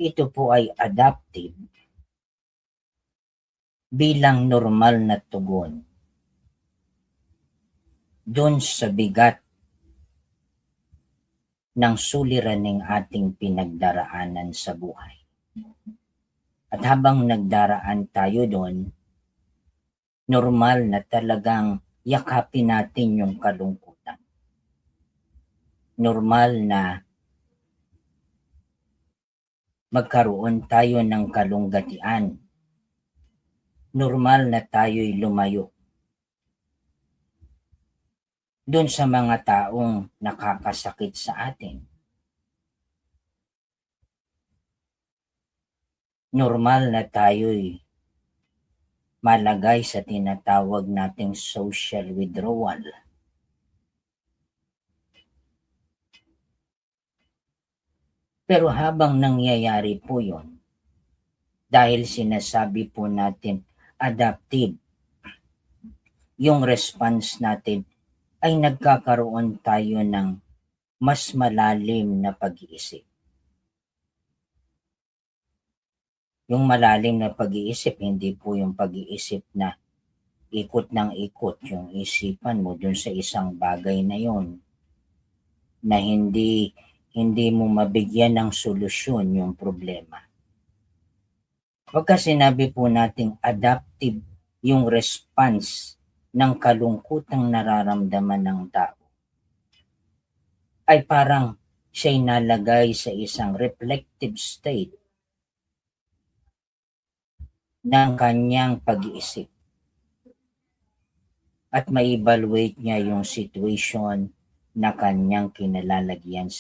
ito po ay adaptive bilang normal na tugon dun sa bigat ng suliraning ating pinagdaraanan sa buhay. At habang nagdaraan tayo doon, normal na talagang yakapin natin yung kalungkutan. Normal na magkaroon tayo ng kalunggatian. Normal na tayo'y lumayo doon sa mga taong nakakasakit sa atin. Normal na tayo'y malagay sa tinatawag nating social withdrawal. Pero habang nangyayari po yun, dahil sinasabi po natin adaptive, yung response natin ay nagkakaroon tayo ng mas malalim na pag-iisip. Yung malalim na pag-iisip, hindi po yung pag-iisip na ikot ng ikot yung isipan mo dun sa isang bagay na yon na hindi mo mabigyan ng solusyon yung problema. Pagka sinabi po nating adaptive yung response ng kalungkutang nararamdaman ng tao, ay parang siya'y nalagay sa isang reflective state ng kanyang pag-iisip at ma-evaluate niya yung situation na kanyang kinalalagyan sa